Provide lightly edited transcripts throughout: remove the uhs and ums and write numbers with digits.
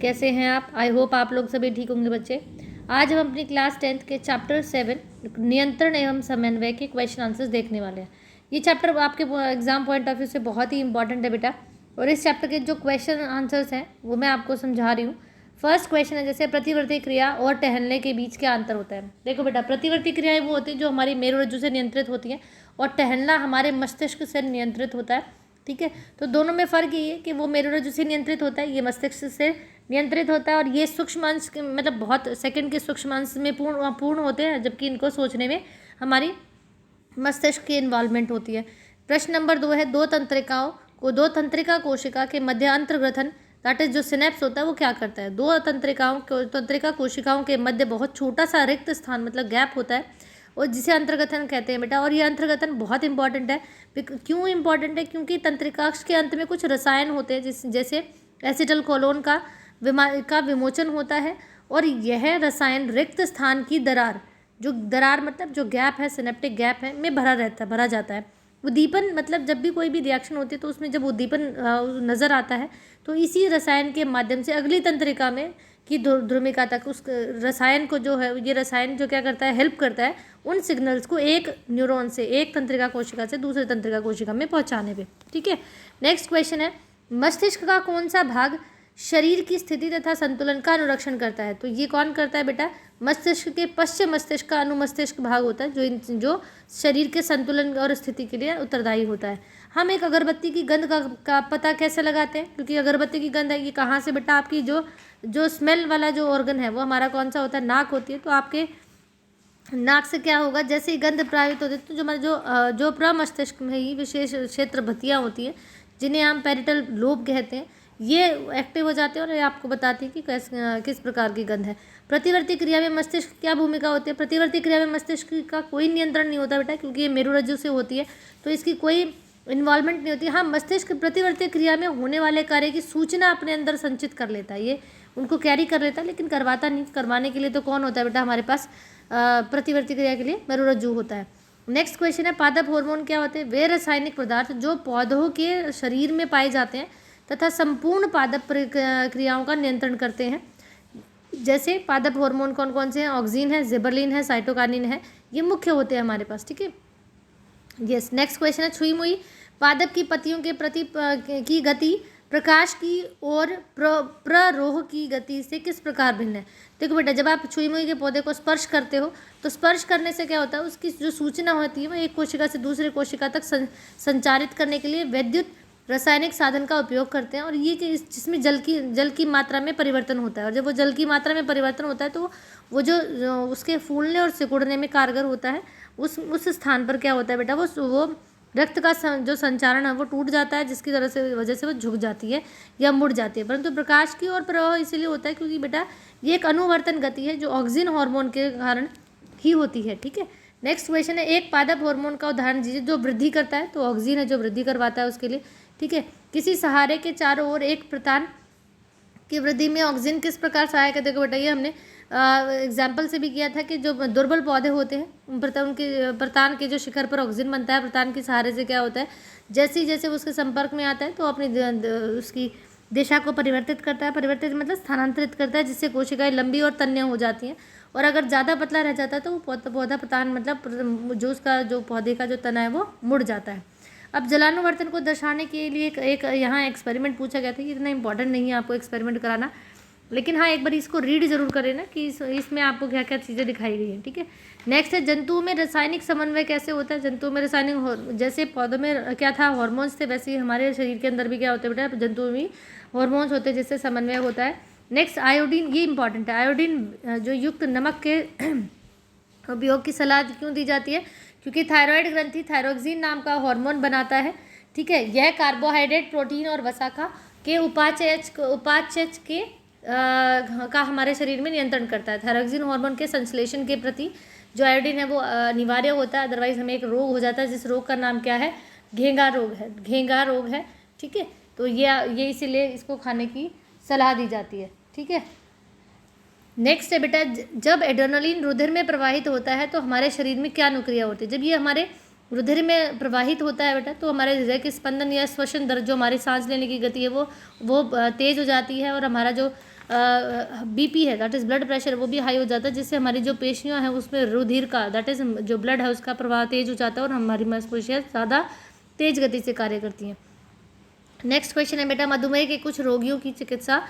कैसे हैं आप? आई होप आप लोग सभी ठीक होंगे बच्चे। आज हम अपनी क्लास 10th के चैप्टर 7 नियंत्रण एवं समन्वय के क्वेश्चन आंसर्स देखने वाले हैं। ये चैप्टर आपके एग्जाम पॉइंट ऑफ व्यू से बहुत ही इंपॉर्टेंट है बेटा। और इस चैप्टर के जो क्वेश्चन आंसर्स हैं वो मैं आपको समझा रही हूँ। फर्स्ट क्वेश्चन है जैसे प्रतिवर्ती क्रिया और टहलने के बीच क्या अंतर होता है। देखो बेटा, प्रतिवर्ती क्रियाएं वो होती है जो हमारी मेरुरज्जु से नियंत्रित होती हैं और टहलना हमारे मस्तिष्क से नियंत्रित होता है। ठीक है, तो दोनों में फ़र्क ये है कि वो मेरुरज्जु से नियंत्रित होता है, ये मस्तिष्क से नियंत्रित होता है। और ये सूक्ष्म अंश मतलब बहुत सेकंड के सूक्ष्म अंश में पूर्ण होते हैं, जबकि इनको सोचने में हमारी मस्तिष्क की इन्वॉल्वमेंट होती है। प्रश्न नंबर 2 है दो तंत्रिका कोशिका के मध्य अंतर्ग्रथन दैट इज जो सिनेप्स होता है वो क्या करता है। दो तंत्रिका कोशिकाओं के मध्य बहुत छोटा सा रिक्त स्थान मतलब गैप होता है और जिसे अंतर्गथन कहते हैं बेटा। और ये अंतर्गथन बहुत इंपॉर्टेंट है। क्यों इंपॉर्टेंट है? क्योंकि तंत्रिकाक्ष के अंत में कुछ रसायन होते हैं जैसे एसिटल कोलोन का विमोचन होता है और यह रसायन रिक्त स्थान की दरार मतलब जो गैप है, सिनेप्टिक गैप है, में भरा जाता है। उद्दीपन मतलब जब भी कोई भी रिएक्शन होती है तो उसमें जब उद्दीपन नज़र आता है तो इसी रसायन के माध्यम से अगली तंत्रिका में की ध्रुमिका तक उस रसायन को जो है, ये रसायन जो क्या करता है, हेल्प करता है उन सिग्नल्स को एक न्यूरॉन से, एक तंत्रिका कोशिका से दूसरे तंत्रिका कोशिका में पहुंचाने पे। ठीक है, नेक्स्ट क्वेश्चन है मस्तिष्क का कौन सा भाग शरीर की स्थिति तथा संतुलन का अनुरक्षण करता है। तो ये कौन करता है बेटा? मस्तिष्क के पश्च मस्तिष्क का अनुमस्तिष्क भाग होता है जो शरीर के संतुलन और स्थिति के लिए उत्तरदायी होता है। हम एक अगरबत्ती की गंध का पता कैसे लगाते हैं? क्योंकि अगरबत्ती की गंध है ये कहाँ से बेटा, आपकी जो स्मेल वाला जो ऑर्गन है वो हमारा कौन सा होता है? नाक होती है। तो आपके नाक से क्या होगा, जैसे ही गंध प्रभावित होती है तो जो हमारे जो प्रमस्तिष्क में ही विशेष क्षेत्र भतियाँ होती हैं जिन्हें हम पैरिटल लोब कहते हैं, ये एक्टिव हो जाते हैं और ये आपको बताती है कि किस प्रकार की गंध है। प्रतिवर्ती क्रिया में मस्तिष्क क्या भूमिका होती है? प्रतिवर्ती क्रिया में मस्तिष्क का कोई नियंत्रण नहीं होता बेटा, क्योंकि ये मेरुरज्जु से होती है तो इसकी कोई इन्वॉल्वमेंट नहीं होती। हाँ, मस्तिष्क प्रतिवर्ती क्रिया में होने वाले कार्य की सूचना अपने अंदर संचित कर लेता है, ये उनको कैरी कर लेता है, लेकिन करवाता नहीं। करवाने के लिए तो कौन होता है बेटा हमारे पास? प्रतिवर्ती क्रिया के लिए मेरुरज्जु होता है। नेक्स्ट क्वेश्चन है पादप हार्मोन क्या होते हैं? वे रासायनिक पदार्थ जो पौधों के शरीर में पाए जाते हैं तथा संपूर्ण पादप क्रियाओं का नियंत्रण करते हैं। जैसे पादप हार्मोन कौन कौन से हैं? ऑक्सिन है, जिबरलिन है, साइटोकाइनिन है, ये मुख्य होते हैं हमारे पास। ठीक है, यस। नेक्स्ट क्वेश्चन है छुई मुई पादप की पत्तियों के प्रति की गति प्रकाश की और प्ररोह की गति से किस प्रकार भिन्न है? देखो बेटा, जब आप छुई मुई के पौधे को स्पर्श करते हो तो स्पर्श करने से क्या होता है, उसकी जो सूचना होती है वो एक कोशिका से दूसरे कोशिका तक संचारित करने के लिए विद्युत रासायनिक साधन का उपयोग करते हैं। और ये कि जिसमें जल की मात्रा में परिवर्तन होता है, और जब वो जल की मात्रा में परिवर्तन होता है तो वो जो उसके फूलने और सिकुड़ने में कारगर होता है, उस स्थान पर क्या होता है बेटा, वो रक्त का जो संचारण है वो टूट जाता है, जिसकी वजह से वो झुक जाती है या मुड़ जाती है। परंतु प्रकाश की ओर प्रवाह इसीलिए होता है क्योंकि बेटा ये एक अनुवर्तन गति है जो ऑक्सिन हार्मोन के कारण ही होती है। ठीक है, नेक्स्ट क्वेश्चन है एक पादप हार्मोन का उदाहरण दीजिए जो वृद्धि करता है। तो ऑक्सिन है जो वृद्धि करवाता है उसके लिए। ठीक है, किसी सहारे के चारों ओर एक प्रतान की वृद्धि में ऑक्सिन किस प्रकार सहायक है? देखो बेटा, ये हमने एग्जाम्पल से भी किया था कि जो दुर्बल पौधे होते हैं उनके प्रतान के जो शिखर पर ऑक्सिन बनता है, प्रतान के सहारे से क्या होता है, जैसे उसके संपर्क में आता है तो अपनी उसकी दिशा को परिवर्तित करता है। परिवर्तित मतलब स्थानांतरित करता है, जिससे कोशिकाएं लंबी और तन्य हो जाती हैं। और अगर ज़्यादा पतला रह जाता है तो वो पौधा प्रतान मतलब जो पौधे का जो तना है वो मुड़ जाता है। अब जलानुवर्तन को दर्शाने के लिए एक यहाँ एक्सपेरिमेंट पूछा गया था कि इतना इंपॉर्टेंट नहीं है आपको एक्सपेरिमेंट कराना, लेकिन हाँ एक बार इसको रीड जरूर करें ना कि इसमें आपको क्या क्या चीज़ें दिखाई गई हैं। ठीक है, नेक्स्ट है जंतुओं में रासायनिक समन्वय कैसे होता है? जंतुओं में रासायनिक, जैसे पौधों में क्या था, हार्मोन्स थे, वैसे ही हमारे शरीर के अंदर भी क्या होते हैं बेटा, जंतुओं में हार्मोन्स होते हैं जिससे समन्वय होता है। नेक्स्ट आयोडीन, ये इंपॉर्टेंट है। आयोडीन जो युक्त नमक के उपयोग की सलाह क्यों दी जाती है? क्योंकि थायराइड ग्रंथि थायरोक्सिन नाम का हार्मोन बनाता है। ठीक है, यह कार्बोहाइड्रेट, प्रोटीन और वसा के उपाचय के का हमारे शरीर में नियंत्रण करता है। थायरोक्सिन हार्मोन के संश्लेषण के प्रति जो आयोडीन है वो अनिवार्य होता है, अदरवाइज हमें एक रोग हो जाता है जिस रोग का नाम क्या है? घेंघा रोग है। ठीक है, तो ये इसीलिए इसको खाने की सलाह दी जाती है। ठीक है, नेक्स्ट है बेटा जब एड्रेनलिन रुधिर में प्रवाहित होता है तो हमारे शरीर में क्या अनुक्रिया होती है? जब ये हमारे रुधिर में प्रवाहित होता है बेटा तो हमारे हृदय के स्पंदन या श्वसन दर, जो हमारी सांस लेने की गति है वो तेज़ हो जाती है और हमारा जो बीपी है, दैट इज़ ब्लड प्रेशर, वो भी हाई हो जाता है, जिससे हमारी जो पेशियाँ हैं उसमें रुधिर का, दैट इज़ जो ब्लड है उसका प्रवाह तेज हो जाता है और हमारी मांसपेशियाँ ज़्यादा तेज गति से कार्य करती हैं। नेक्स्ट क्वेश्चन है बेटा, मधुमेह के कुछ रोगियों की चिकित्सा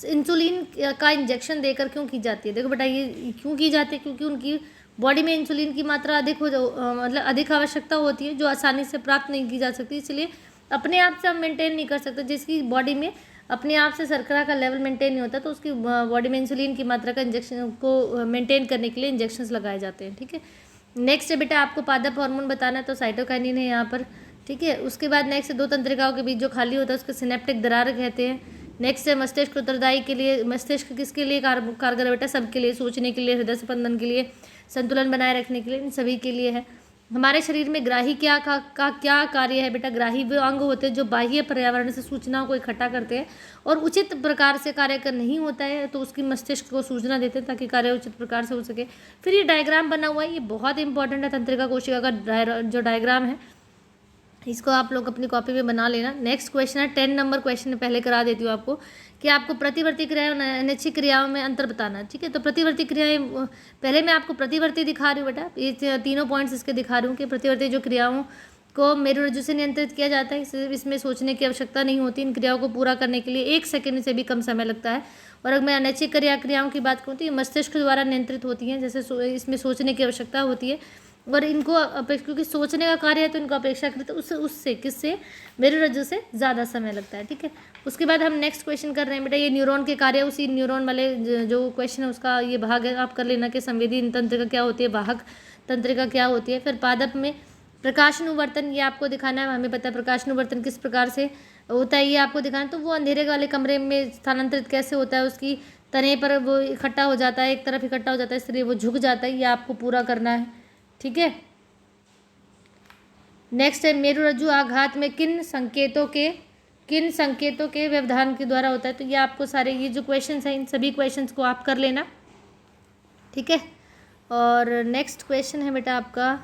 इंसुलिन का इंजेक्शन देकर क्यों की जाती है? देखो बेटा, ये क्यों की जाती है, क्योंकि उनकी बॉडी में इंसुलिन की मात्रा अधिक मतलब अधिक आवश्यकता होती है, जो आसानी से प्राप्त नहीं की जा सकती, इसलिए अपने आप से हम मेंटेन नहीं कर सकते। जिसकी बॉडी में अपने आप से शर्करा का लेवल मेंटेन नहीं होता, तो उसकी बॉडी में इंसुलिन की मात्रा का इंजेक्शन को मेंटेन करने के लिए इंजेक्शंस लगाए जाते हैं। ठीक है, नेक्स्ट है बेटा, आपको पादप हार्मोन बताना है, तो साइटोकाइनिन है यहाँ पर। ठीक है, उसके बाद नेक्स्ट दो तंत्रिकाओं के बीच जो खाली होता है उसको सिनेप्टिक दरार कहते हैं। नेक्स्ट है मस्तिष्क उत्तरदायी के लिए, मस्तिष्क किसके लिए कारगर है बेटा? सबके लिए, सोचने के लिए, हृदय स्पंदन के लिए, संतुलन बनाए रखने के लिए, इन सभी के लिए है। हमारे शरीर में ग्राही क्या का क्या कार्य है बेटा? ग्राही वो अंग होते हैं जो बाह्य पर्यावरण से सूचनाओं को इकट्ठा करते हैं और उचित प्रकार से कार्य कर नहीं होता है तो उसकी मस्तिष्क को सूचना देते हैं ताकि कार्य उचित प्रकार से हो सके। फिर ये डायग्राम बना हुआ है, ये बहुत इंपॉर्टेंट है, तंत्रिका कोशिका का जो डायग्राम है इसको आप लोग अपनी कॉपी में बना लेना। नेक्स्ट क्वेश्चन है 10 नंबर क्वेश्चन, पहले करा देती हूँ आपको, कि आपको प्रतिवर्ती क्रियाओं और अनैच्छिक क्रियाओं में अंतर बताना। ठीक है, तो प्रतिवर्ती क्रियाएं, पहले मैं आपको प्रतिवर्ती दिखा रही हूँ बेटा, ये तीनों पॉइंट्स इसके दिखा रही हूँ कि प्रतिवर्ती जो क्रियाओं को मेरुरज्जु से नियंत्रित किया जाता है, इसमें सोचने की आवश्यकता नहीं होती, इन क्रियाओं को पूरा करने के लिए 1 सेकंड से भी कम समय लगता है। और अगर मैं अनैच्छिक क्रियाओं की बात करूँ तो ये मस्तिष्क द्वारा नियंत्रित होती हैं, जैसे इसमें सोचने की आवश्यकता होती है और इनको क्योंकि सोचने का कार्य है तो इनको अपेक्षाकृत उससे किससे मेरुरज्जु से ज़्यादा समय लगता है। ठीक है, उसके बाद हम नेक्स्ट क्वेश्चन कर रहे हैं बेटा, ये न्यूरॉन के कार्य, उसी न्यूरॉन वाले जो क्वेश्चन है उसका ये भाग है, आप कर लेना कि संवेदी तंत्रिका क्या होती है, वाहक तंत्रिका क्या होती है। फिर पादप में प्रकाशानुवर्तन, ये आपको दिखाना है, हमें पता है प्रकाशानुवर्तन किस प्रकार से होता है, ये आपको दिखाना है। तो वो अंधेरे वाले कमरे में स्थानांतरित कैसे होता है, उसकी तने पर वो इकट्ठा हो जाता है, एक तरफ इकट्ठा हो जाता है, इसलिए वो झुक जाता है, ये आपको पूरा करना है। ठीक है, नेक्स्ट है मेरुरज्जु आघात में किन संकेतों के व्यवधान के द्वारा होता है, तो ये आपको सारे ये जो क्वेश्चंस हैं इन सभी क्वेश्चंस को आप कर लेना। ठीक है, और नेक्स्ट क्वेश्चन है बेटा आपका